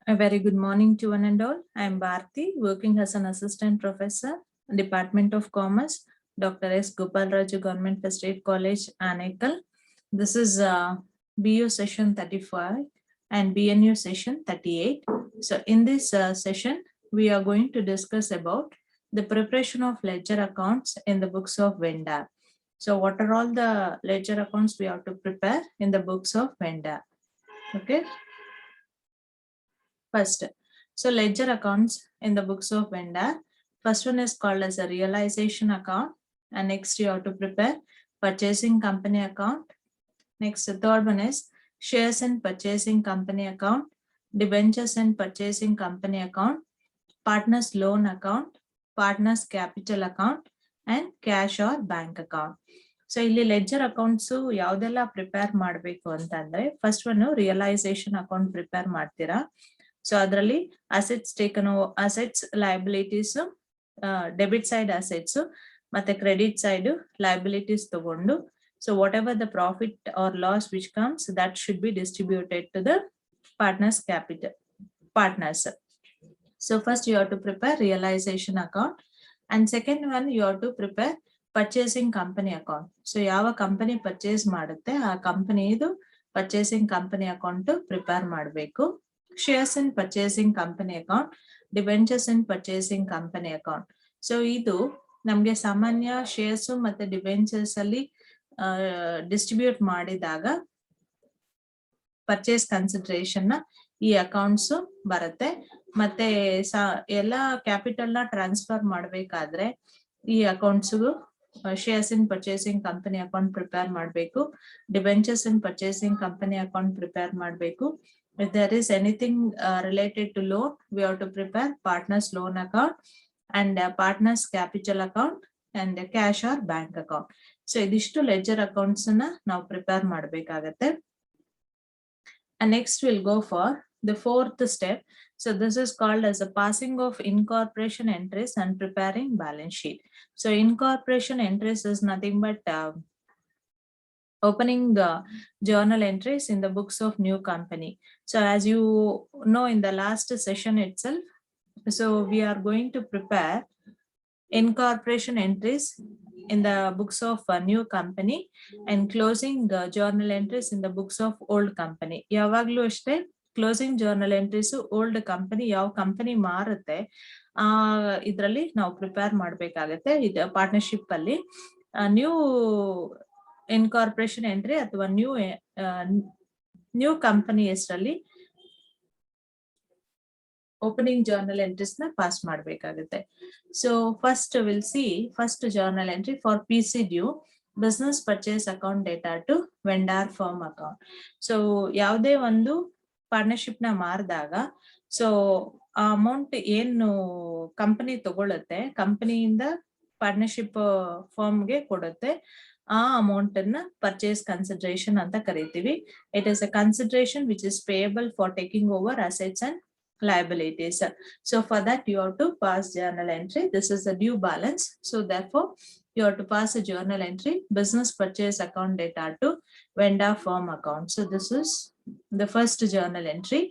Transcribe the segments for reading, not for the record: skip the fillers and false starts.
A very good morning to one and all. I am Bharti, working as an assistant professor, Department of Commerce, Dr. S. Gopal Raju, Government First Aid College, Anekal. This is BU session 35 and BNU session 38. So in this session, we are going to discuss about the preparation of ledger accounts in the books of vendor. So what are all the ledger accounts we have to prepare in the books of vendor? Okay. First, so ledger accounts in the books of vendor. First one is called as a realization account, and next you have to prepare purchasing company account. Next, the third one is shares in purchasing company account, debentures in purchasing company account, partners loan account, partners capital account, and cash or bank account. So ಇಲ್ಲಿ ledger accounts ಯಾವ್ದೆಲ್ಲ prepare ಮಾಡಬೇಕು ಅಂತಂದ್ರೆ first one realisation account prepare ಮಾಡ್ತೀರಾ. So ಅದರಲ್ಲಿ assets taken assets liabilities debit side assets ಮತ್ತೆ credit side liabilities ತಗೊಂಡು so whatever the profit or loss which comes that should be distributed to the partners capital partners. So first you have to prepare realization account, and second one you have to prepare purchasing company account. So ಯಾವ company purchase ಮಾಡುತ್ತೆ ಆ ಕಂಪನಿದು purchasing company account prepare ಮಾಡಬೇಕು. Shares ಇನ್ purchasing company account, debentures ಇನ್ purchasing company account. So ಇದು ನಮ್ಗೆ ಸಾಮಾನ್ಯ shares ಮತ್ತೆ debentures ಅಲ್ಲಿ ಡಿಸ್ಟ್ರಿಬ್ಯೂಟ್ ಮಾಡಿದಾಗ ಪರ್ಚೇಸ್ ಕನ್ಸಿಡರೇಷನ್ ನ ಈ ಅಕೌಂಟ್ಸ್ ಬರುತ್ತೆ. ಮತ್ತೆ ಎಲ್ಲಾ ಕ್ಯಾಪಿಟಲ್ ನ ಟ್ರಾನ್ಸ್ಫರ್ ಮಾಡ್ಬೇಕಾದ್ರೆ ಈ ಅಕೌಂಟ್ಸ್ ಶೇರ್ಸ್ ಇನ್ ಪರ್ಚೇಸಿಂಗ್ ಕಂಪನಿ ಅಕೌಂಟ್ ಪ್ರಿಪೇರ್ ಮಾಡಬೇಕು, ಡಿಬೆಂಚರ್ಸ್ ಇನ್ ಪರ್ಚೇಸಿಂಗ್ ಕಂಪನಿ ಅಕೌಂಟ್ ಪ್ರಿಪೇರ್ ಮಾಡಬೇಕು. If there is anything related to loan, we have to prepare partners loan account and partners capital account and cash or bank account. So ಇದಿಷ್ಟು ledger accounts ನ ನಾವು prepare ಮಾಡಬೇಕಾಗತ್ತೆ. And next we'll go for the fourth step. So this is called as a passing of incorporation entries and preparing balance sheet. So incorporation entries is nothing but opening the journal entries in the books of new company. So as you know in the last session itself, so we are going to prepare incorporation entries in the books of a new company and closing journal entries in the books of old company. ಯಾವಾಗ್ಲೂ ಅಷ್ಟೇ closing journal entries old company ಯಾವ company ಮಾರುತ್ತೆ ಆ ಇದ್ರಲ್ಲಿ ನಾವು prepare ಮಾಡ್ಬೇಕಾಗತ್ತೆ. ಇದು partnership ಅಲ್ಲಿ ನ್ಯೂ ಇನ್ಕಾರ್ಪೊರೇಷನ್ ಎಂಟ್ರಿ ಅಥವಾ ನ್ಯೂ ಕಂಪನಿ ಹೆಸರಲ್ಲಿ ಓಪನಿಂಗ್ ಜರ್ನಲ್ ಎಂಟ್ರೀಸ್ ನ ಪಾಸ್ ಮಾಡ್ಬೇಕಾಗುತ್ತೆ. So first will see first journal entry for PC due business purchase account data to vendor firm account. So ಯಾವುದೇ ಒಂದು ಪಾರ್ಟ್ನರ್ಶಿಪ್ ನ ಮಾರಿದಾಗ ಸೊ ಆ ಅಮೌಂಟ್ ಏನು ಕಂಪನಿ ತಗೊಳುತ್ತೆ ಕಂಪನಿಯಿಂದ ಪಾರ್ಟ್ನರ್ಶಿಪ್ ಫರ್ಮ್ಗೆ ಕೊಡುತ್ತೆ ಆ ಅಮೌಂಟ್ ಅನ್ನ ಪರ್ಚೇಸ್ ಕನ್ಸಿಡರೇಷನ್ ಅಂತ ಕರಿತೀವಿ. It is a consideration which is payable for taking over assets and liabilities. So for that you have to pass journal entry. This is the due balance. So therefore you have to pass a journal entry business purchase account data to vendor firm account. So this is the first journal entry.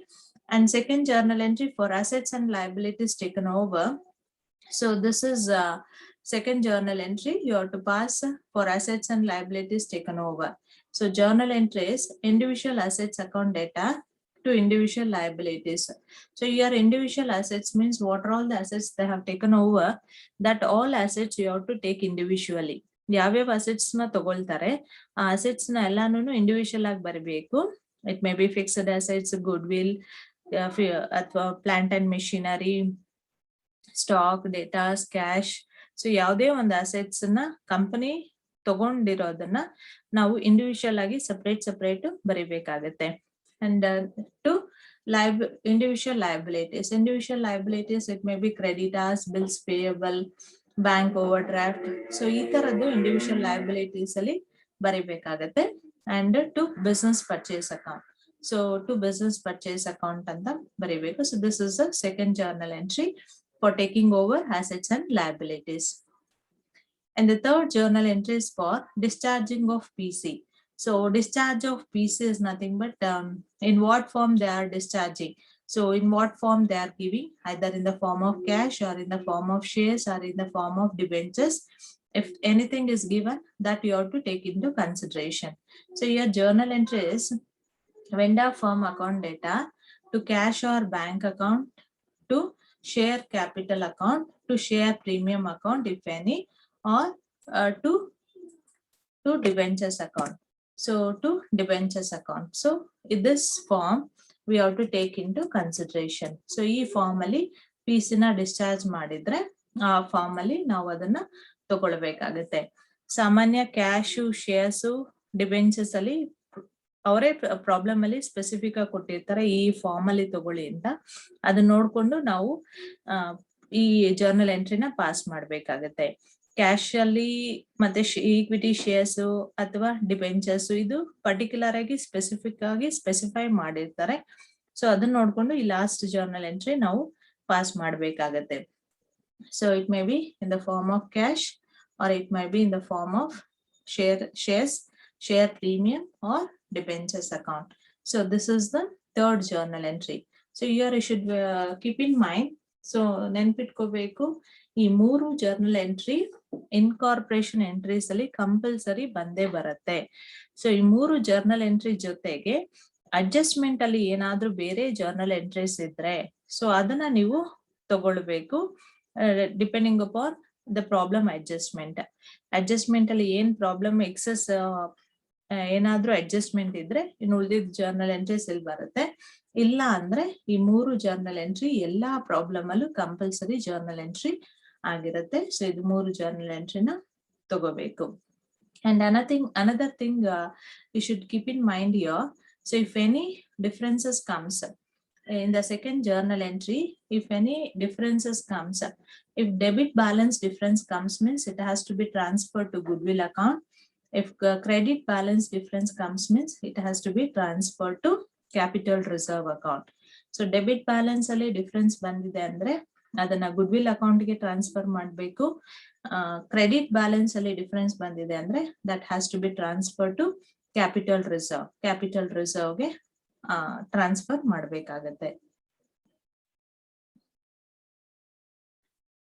And second journal entry for assets and liabilities taken over. So this is second journal entry you have to pass for assets and liabilities taken over. So journal entries individual assets account data to individual liabilities. So your individual assets means what are all the assets they have taken over, that all assets you have to take individually. ಯಾವ್ಯಾವ assets ನ ತಗೊಳ್ತಾರೆ ಆ assets ನ ಎಲ್ಲಾನು individual ಆಗಿ ಬರಬೇಕು. It may be fixed assets, goodwill ಅಥವಾ plant and machinery, stock, debtors, cash. So ಯಾವುದೇ ಒಂದು ಅಸೆಟ್ಸ್ ನ ಕಂಪನಿ ತಗೊಂಡಿರೋದನ್ನ ನಾವು ಇಂಡಿವಿಜುವಲ್ ಆಗಿ ಸಪರೇಟ್ ಬರೀಬೇಕಾಗತ್ತೆ. And to individual liabilities. Individual liabilities, it may be creditors, bills payable, bank overdraft. So ಈ ತರದ್ದು individual liabilities ಅಲ್ಲಿ ಬರೀಬೇಕಾಗತ್ತೆ. And to business purchase account. So to business purchase account ಅಂತ ಬರೀಬೇಕು. So this is the second journal entry for taking over assets and liabilities. And the third journal entry is for discharging of PC. So discharge of PC is nothing but in what form they are discharging. So in what form they are giving, either in the form of cash or in the form of shares or in the form of debentures. If anything is given, that you have to take into consideration. So your journal entry is vendor firm account data to cash or bank account to share capital account to share premium account if any, or to debentures account. So to debentures account. So in this form, we have to take into consideration. So ಈ form ಅಲ್ಲಿ piece ನ discharge ಮಾಡಿದ್ರೆ ಆ form ಅಲ್ಲಿ ನಾವು ಅದನ್ನ ತಗೊಳ್ಬೇಕಾಗತ್ತೆ. ಸಾಮಾನ್ಯ cash shares debentures ಅಲ್ಲಿ ಅವರೇ ಪ್ರಾಬ್ಲಮ್ ಅಲ್ಲಿ ಸ್ಪೆಸಿಫಿಕ್ ಆಗಿ ಕೊಟ್ಟಿರ್ತಾರೆ ಈ ಫಾರ್ಮ್ ಅಲ್ಲಿ ತಗೊಳ್ಳಿ ಅಂತ. ಅದನ್ನ ನೋಡ್ಕೊಂಡು ನಾವು ಈ ಜರ್ನಲ್ ಎಂಟ್ರಿನ ಪಾಸ್ ಮಾಡ್ಬೇಕಾಗತ್ತೆ. ಕ್ಯಾಶ್ ಅಲ್ಲಿ ಮತ್ತೆ ಈಕ್ವಿಟಿ ಶೇರ್ಸ್ ಅಥವಾ ಡಿಬೆಂಚರ್ಸ್ ಇದು ಪರ್ಟಿಕ್ಯುಲರ್ ಆಗಿ ಸ್ಪೆಸಿಫಿಕ್ ಆಗಿ ಸ್ಪೆಸಿಫೈ ಮಾಡಿರ್ತಾರೆ. ಸೊ ಅದನ್ನ ನೋಡ್ಕೊಂಡು ಈ ಲಾಸ್ಟ್ ಜರ್ನಲ್ ಎಂಟ್ರಿ ನಾವು ಪಾಸ್ ಮಾಡ್ಬೇಕಾಗತ್ತೆ. So it may be in the form of cash or it may be in the form of share premium or debentures account. So this is the third journal entry. So here you should keep in mind. So ನೆನ್ಪಿಟ್ಕೋಬೇಕು ಈ ಮೂರು journal entry incorporation entries ಅಲ್ಲಿ compulsory ಬಂದೇ ಬರುತ್ತೆ. So ಈ ಮೂರು journal entry ಜೊತೆಗೆ adjustment ಅಲ್ಲಿ ಏನಾದ್ರೂ ಬೇರೆ ಜರ್ನಲ್ ಎಂಟ್ರೀಸ್ ಇದ್ರೆ ಸೊ ಅದನ್ನ ನೀವು ತಗೊಳ್ಬೇಕು. Depending upon the problem adjustment ಅಲ್ಲಿ ಏನ್ ಪ್ರಾಬ್ಲಮ್ ಎಕ್ಸೆಸ್ ಏನಾದ್ರೂ ಅಡ್ಜಸ್ಟ್ಮೆಂಟ್ ಇದ್ರೆ ಇನ್ನು ಉಳಿದಿದ್ದ ಜರ್ನಲ್ ಎಂಟ್ರೀಸ್ ಇಲ್ಲಿ ಬರುತ್ತೆ. ಇಲ್ಲ ಅಂದ್ರೆ ಈ ಮೂರು ಜರ್ನಲ್ ಎಂಟ್ರಿ ಎಲ್ಲಾ ಪ್ರಾಬ್ಲಮ್ ಅಲ್ಲೂ ಕಂಪಲ್ಸರಿ ಜರ್ನಲ್ ಎಂಟ್ರಿ ಆಗಿರುತ್ತೆ. ಸೊ ಇದು ಮೂರು ಜರ್ನಲ್ ಎಂಟ್ರಿನ ತಗೋಬೇಕು. And another thing you should keep in mind here. So if any differences comes in the second journal entry, if any differences comes, if debit balance difference comes means it has to be transferred to goodwill account. If credit balance difference comes means it has to be transferred to capital reserve account. So debit balance ಅಲ್ಲಿ difference ಬಂದಿದೆ ಅಂದ್ರೆ ಅದನ್ನ goodwill account ಗೆ transfer ಮಾಡಬೇಕು. Credit balance ಅಲ್ಲಿ difference ಬಂದಿದೆ ಅಂದ್ರೆ that has to be transferred to capital reserve ಗೆ ಟ್ರಾನ್ಸ್ಫರ್ ಮಾಡಬೇಕಾಗತ್ತೆ.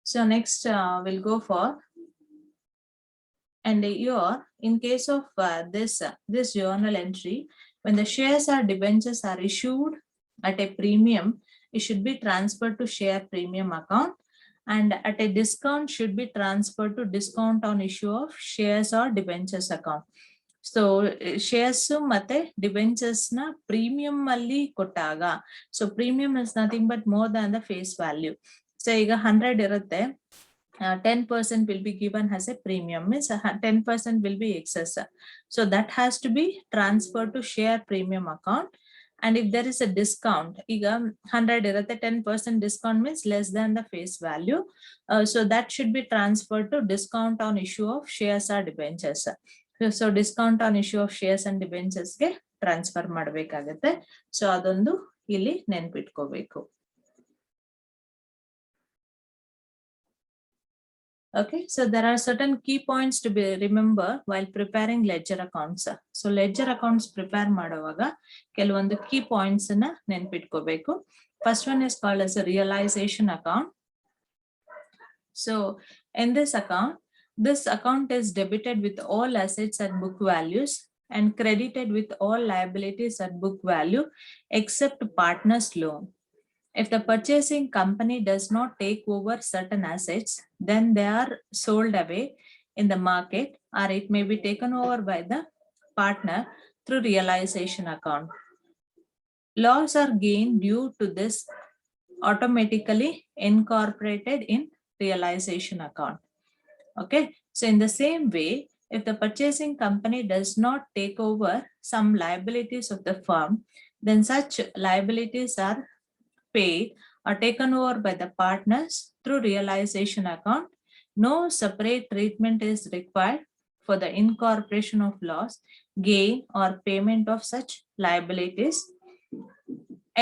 So next we'll go for, and here in case of this journal entry, when the shares or debentures are issued at a premium, it should be transferred to share premium account, and at a discount should be transferred to discount on issue of shares or debentures account. So shares ಮತ್ತೆ debentures ನ premium ಅಲ್ಲಿ ಕೊಟ್ಟಾಗ, so premium is nothing but more than the face value. So ಈಗ 100 ಇರುತ್ತೆ, 10% will be given as a premium, means 10% will be excess. So that has to be transferred to share premium account. And if there is a discount, ಈಗ 100 ಇರುತ್ತೆ, 10% discount means less than the face value. So that should be transferred to discount on issue of shares or debentures. So discount on issue of shares and debentures ಗೆ transfer ಮಾಡಬೇಕಾಗುತ್ತೆ. So ಅದೊಂದು ಇಲ್ಲಿ ನೆನ್ಪಿಟ್ಕೋಬೇಕು. Okay, so there are certain key points to be remember while preparing ledger accounts. So ledger accounts prepare ಮಾಡುವಾಗ ಕೆಲವೊಂದು key points ನ ನೆನ್ಪಿಟ್ಕೋಬೇಕು. First one is called as a realization account. So in this account is debited with all assets at book values and credited with all liabilities at book value except partner's loan. If the purchasing company does not take over certain assets, then they are sold away in the market, or it may be taken over by the partner through realization account. Loss or gain due to this automatically incorporated in realization account. Okay, so in the same way, if the purchasing company does not take over some liabilities of the firm, then such liabilities are paid or taken over by the partners through realization account. No separate treatment is required for the incorporation of loss, gain, or payment of such liabilities.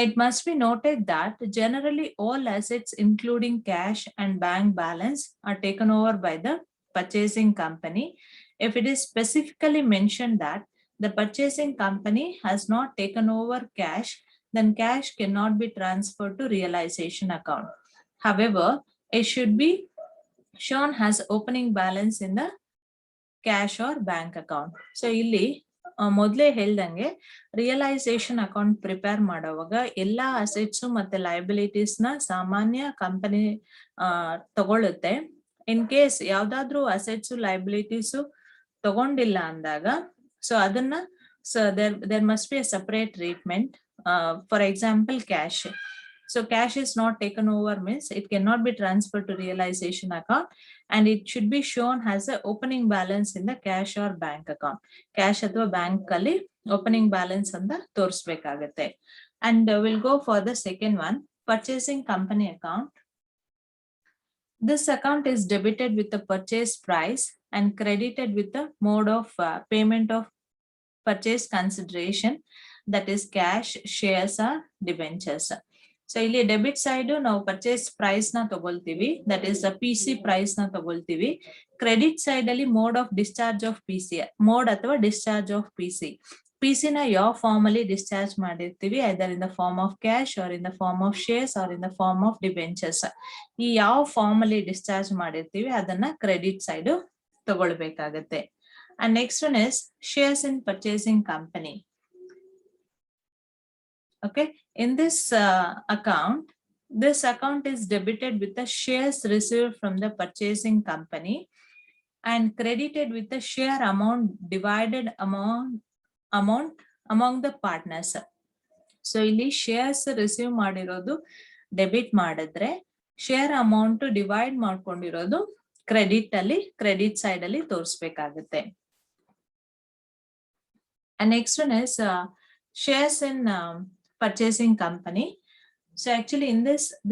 It must be noted that generally all assets including cash and bank balance are taken over by the purchasing company. If it is specifically mentioned that the purchasing company has not taken over cash, then cash cannot be transferred to realization account. However, it should be shown as opening balance in the cash or bank account. So ಇಲ್ಲಿ ಮೊದಲೇ ಹೇಳ್ದಂಗೆ realisation account prepare ಮಾಡುವಾಗ ಎಲ್ಲಾ assets ಮತ್ತೆ liabilities ನ ಸಾಮಾನ್ಯ company ತಗೊಳುತ್ತೆ. In case ಯಾವ್ದಾದ್ರು ಅಸೆಟ್ಸ್ ಲಯಬಿಲಿಟೀಸ್ ತಗೊಂಡಿಲ್ಲ ಅಂದಾಗ ಸೊ ಅದನ್ನ there must be a separate treatment. For example, cash. So cash is not taken over means it cannot be transferred to realization account, and it should be shown as a opening balance in the cash or bank account. Cash ಅಥವಾ bank ಅಲ್ಲಿ opening balance ಅಂತ ತೋರಿಸಬೇಕಾಗುತ್ತೆ. And we'll go for the second one, purchasing company account. This account is debited with the purchase price and credited with the mode of payment of purchase consideration, that is cash, shares or debentures. So ಇಲ್ಲಿ debit side ನಾವು purchase price ನ ತಗೊಳ್ತೀವಿ, that is PC price ನ ತಗೊಳ್ತೀವಿ. Credit side ಅಲ್ಲಿ mode of discharge of PC, mode ಅಥವಾ discharge of PC ನ ಯಾವ ಫಾರ್ಮ್ ಅಲ್ಲಿ ಡಿಸ್ಚಾರ್ಜ್ ಮಾಡಿರ್ತೀವಿ, either in the form of cash or in the form of shares or in the form of debentures. ಈ ಯಾವ form ಅಲ್ಲಿ discharge ಮಾಡಿರ್ತೀವಿ ಅದನ್ನ ಕ್ರೆಡಿಟ್ ಸೈಡ್ ತಗೊಳ್ಬೇಕಾಗತ್ತೆ. And next one is shares in purchasing company. Okay, in this account is debited with the shares received from the purchasing company and credited with the share amount divided among the partners. So ಇಲ್ಲಿ shares receive ಮಾಡಿರೋದು debit ಮಾಡಿದ್ರೆ share amount divide ಮಾಡ್ಕೊಂಡಿರೋದು credit side ಅಲ್ಲಿ ತೋರಿಸಬೇಕಾಗುತ್ತೆ. And next one is shares in purchasing company. So actually in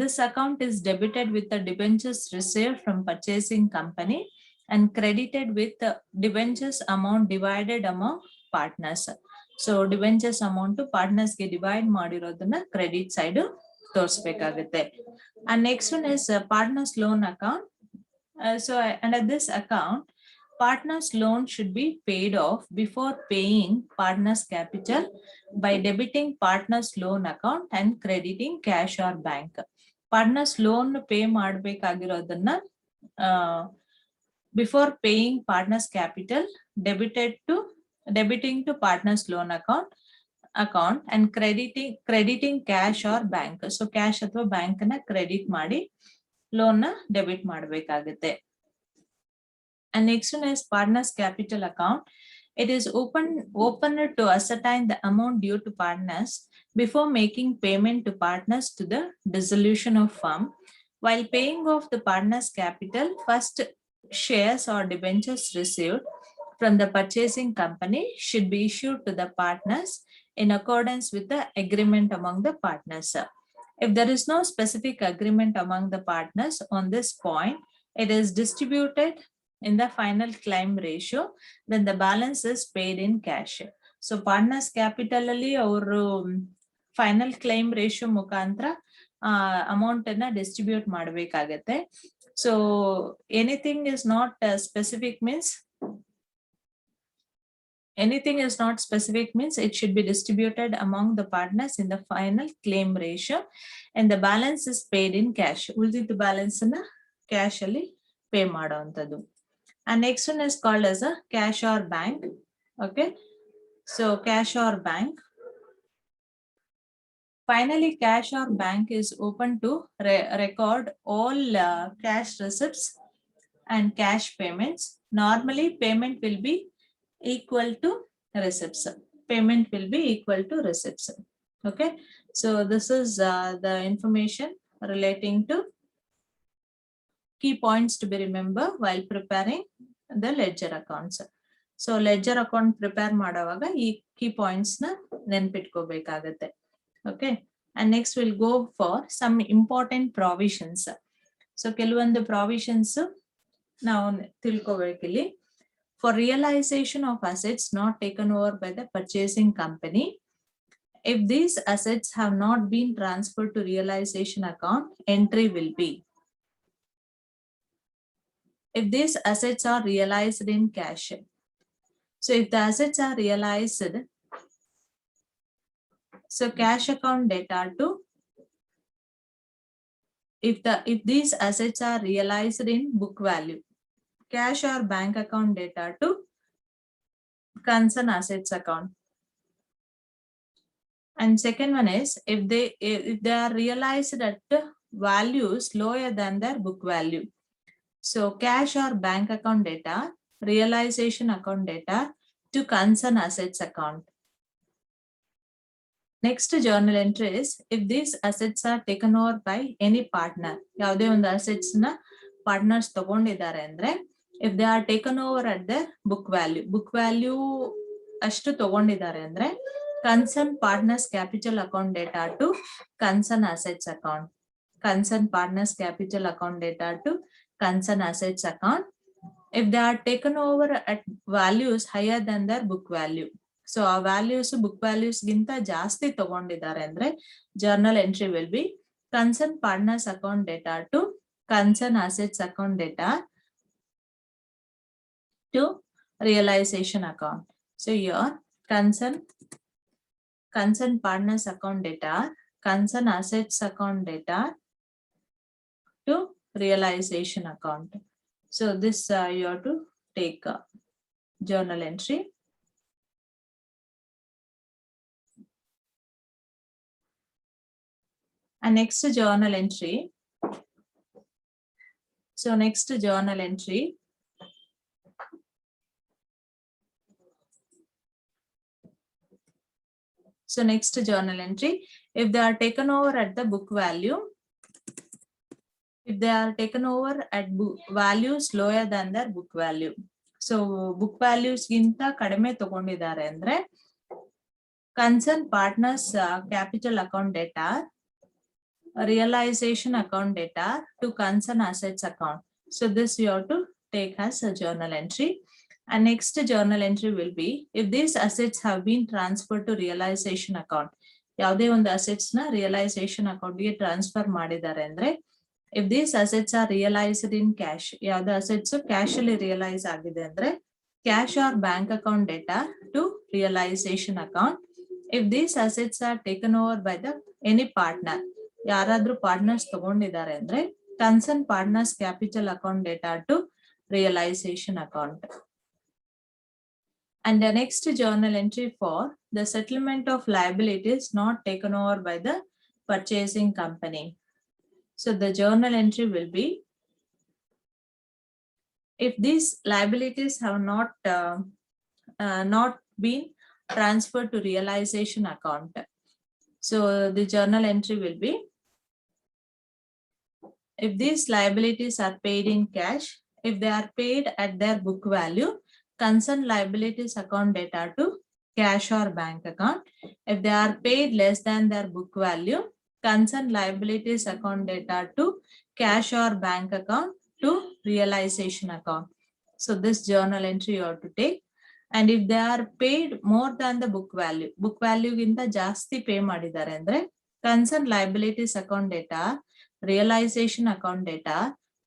this account is debited with the debentures received from purchasing company and credited with the debentures amount divided among partners. So debentures amount to partners ಗೆ divide ಮಾಡಿರೋದನ್ನ credit side ತೋರಿಸಬೇಕಾಗುತ್ತೆ. And next one is partners loan account. So under this account, partners loan should be paid off before paying partners capital by debiting partners loan account and crediting cash or bank. Partners loan pay ಮಾಡಬೇಕಾಗಿರೋದನ್ನ before paying partners capital debiting to partners loan account and crediting cash or bank. So cash ಅಥವಾ bank ನ credit ಮಾಡಿ loan ನ debit ಮಾಡಬೇಕಾಗುತ್ತೆ. And next one is partners capital account. It is open to ascertain the amount due to partners before making payment to partners to the dissolution of firm. While paying off the partners capital, first shares or debentures received from the purchasing company should be issued to the partners in accordance with the agreement among the partners. If there is no specific agreement among the partners on this point, it is distributed in the final claim ratio, then the balance is paid in cash. So partners capital ಅಲ್ಲಿ ಅವರು final claim ratio ಮುಖಾಂತರ amount ಅನ್ನ distribute ಮಾಡಬೇಕಾಗತ್ತೆ. So anything is not specific means it should be distributed among the partners in the final claim ratio and the balance is paid in cash. ಉಳಿದಿದ್ದ balance ಅನ್ನ cash ಅಲ್ಲಿ pay ಮಾಡುವಂತದ್ದು. And next one is called as a cash or bank. Okay, so cash or bank. Finally, cash or bank is open to record all cash receipts and cash payments. Normally, payment will be equal to receipts. Okay, so this is the information relating to key points to be remembered while preparing the ledger accounts. So ledger account prepare ಮಾಡುವಾಗ ಈ key points ನ ನೆನಪಿಟ್ಕೋಬೇಕಾಗುತ್ತೆ. Okay, and next we'll go for some important provisions. So ಕೆಲವೊಂದು provisions ನಾವು ತಿಳ್ಕೋಬೇಕಿಲ್ಲಿ. For realization of assets not taken over by the purchasing company, if these assets have not been transferred to realization account, entry will be. If these assets are realized in cash. So if the assets are realized So cash account data to, if these assets are realized in book value, cash or bank account data to concern assets account. And second one is if they are realized at values lower than their book value. So cash or bank account data, realization account data to concern assets account. Next journal entry is if these assets are taken over by any partner. ಯಾವುದೇ ಒಂದು assets ನ partners ತಗೊಂಡಿದ್ದಾರೆ ಅಂದ್ರೆ, if they are taken over at their book value ಅಷ್ಟು ತಗೊಂಡಿದ್ದಾರೆ ಅಂದ್ರೆ, concern partners capital account data to concern assets account. Concern partners capital account data to concern assets account. If they are taken over at values higher than their book value. So our values, book values ginta ಜಾಸ್ತಿ ತಗೊಂಡಿದ್ದಾರೆ ಅಂದ್ರೆ, journal entry will be concern partners account data to concern assets account data to realization account. So here concern partners account data, concern assets account data to realization account. So this you have to take journal entry. And next journal entry. So next journal entry. So next journal entry, if they are taken over at the book value, if they are taken over at values lower than their book value. So book values ginta kadime ತಗೊಂಡಿದ್ದಾರೆ ಅಂದ್ರೆ, concern partners capital account data, realization account data to concern assets account. So this you have to take as a journal entry. And next journal entry will be if these assets have been transferred to realization account. ಯಾವುದೇ ಒಂದು assets ನ realization account ಗೆ transfer ಮಾಡಿದ್ದಾರೆ ಅಂದ್ರೆ, if these assets are realized in cash, ಯಾವುದೇ assets cash ಅಲ್ಲಿ realize ಆಗಿದೆ ಅಂದ್ರೆ, cash or bank account data to realization account. If these assets are taken over by the any partner, ಯಾರಾದ್ರೂ partners ತಗೊಂಡಿದ್ದಾರೆ ಅಂದ್ರೆ, concern partners capital account data to realization account. And the next journal entry for the settlement of liabilities not taken over by the purchasing company. So the journal entry will be if these liabilities have not been transferred to realization account. So the journal entry will be if these liabilities are paid in cash, if they are paid at their book value, concern liabilities account data to cash or bank account. If they are paid less than their book value, concern liabilities account data to cash or bank account to realization account. So this journal entry you have to take. And if they are paid more than the book value ginta ಜಾಸ್ತಿ pay ಮಾಡಿದ್ದಾರೆ ಅಂದ್ರೆ, concern liabilities account data, realization account data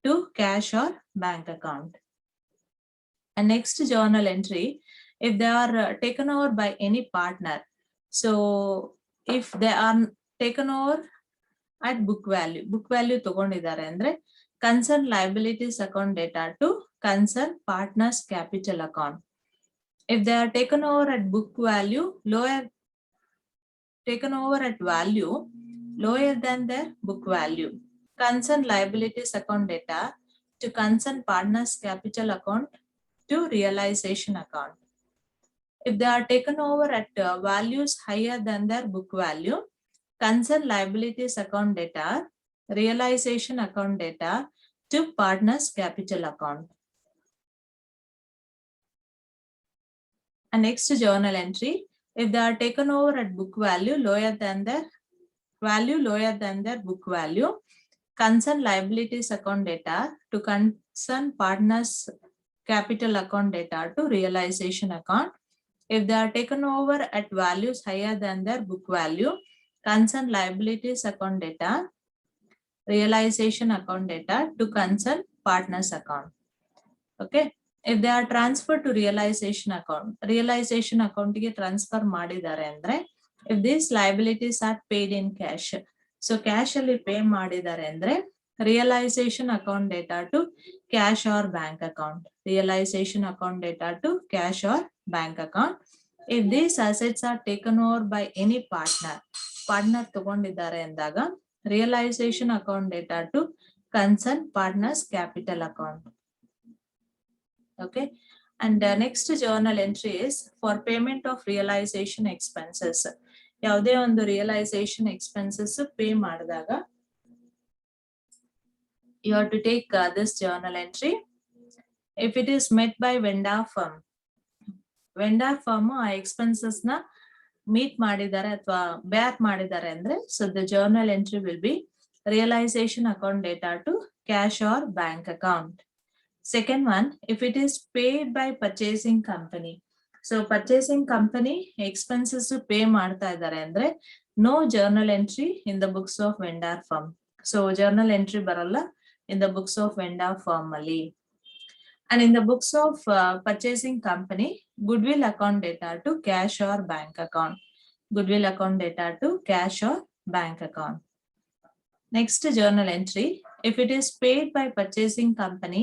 to cash or bank account. And next journal entry, if they are taken over by any partner. So if they are taken over at book value ತಗೊಂಡಿದ್ದಾರೆ ಅಂದ್ರೆ, concern liabilities account data to concern partners capital account. If they are taken over at book value lower than their book value, concern liabilities account data to concern partners capital account to realization account. If they are taken over at values higher than their book value, concern liabilities account data, realization account data to partners capital account. And next journal entry, if they are taken over at book value lower than their book value, concern liabilities account data to concern partners capital account data to realization account. If they are taken over at values higher than their book value, concern liabilities account data, realization account data to concern partners account. Okay. If they are transferred to realization account ಗೆ transfer ಮಾಡಿದ್ದಾರೆ ಅಂದ್ರೆ, If these liabilities are paid in cash, so cash ಅಲ್ಲಿ pay ಮಾಡಿದ್ದಾರೆ ಅಂದ್ರೆ realization account data to cash or bank account. Realization account data to cash or bank account. If these assets are taken over by any partner ತಗೊಂಡಿದ್ದಾರೆ ಅಂದಾಗ realization account data to concerned partners capital account. Okay. And next journal entry is for payment of realization expenses. ಯಾವುದೇ ಒಂದು realization expenses pay ಮಾಡಿದಾಗ you have to take this journal entry. If it is met by vendor firm ಆ expenses ನ meet ಮಾಡಿದ್ದಾರೆ ಅಥವಾ bear ಮಾಡಿದ್ದಾರೆ ಅಂದ್ರೆ so the journal entry will be realization account data to cash or bank account. Second one, if it is paid by purchasing company. So purchasing company expenses pay ಮಾಡ್ತಾ ಇದ್ದಾರೆ ಅಂದ್ರೆ no journal entry in the books of vendor firm. So journal entry ಬರಲ್ಲ in the books of vendor firm ಅಲ್ಲಿ. And in the books of purchasing company, goodwill account data to cash or bank account. Goodwill account data to cash or bank account. Next journal entry, if it is paid by purchasing company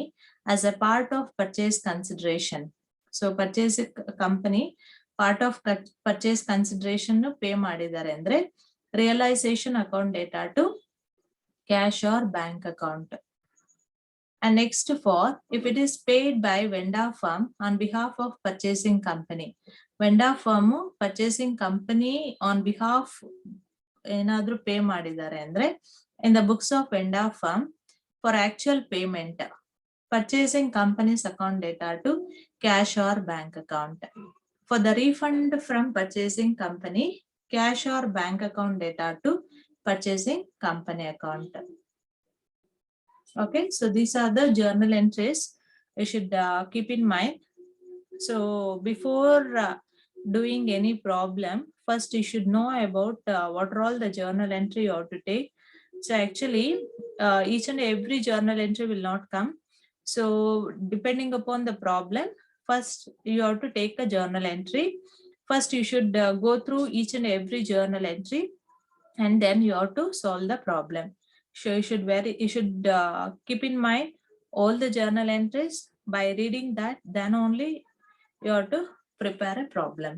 as a part of purchase consideration. So purchase company part of purchase consideration pay ಮಾಡಿದ್ದಾರೆ ಅಂದ್ರೆ realization account data to cash or bank account. And next for if it is paid by vendor firm on behalf of purchasing company. Vendor firm purchasing company on behalf ಏನಾದ್ರೂ pay ಮಾಡಿದ್ದಾರೆ ಅಂದ್ರೆ in the books of vendor firm for actual payment, purchasing company's account data to cash or bank account. For the refund from purchasing company, cash or bank account data to purchasing company account. Okay, so these are the journal entries you should keep in mind. So before doing any problem, first you should know about what are all the journal entry you have to take. So actually each and every journal entry will not come. So depending upon the problem, first you have to take a journal entry. First you should go through each and every journal entry and then you have to solve the problem. So you should keep in mind all the journal entries. By reading that, then only you have to prepare a problem.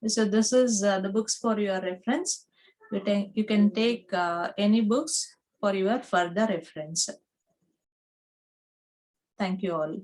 So this is the books for your reference. You can take any books for your further reference. Thank you all.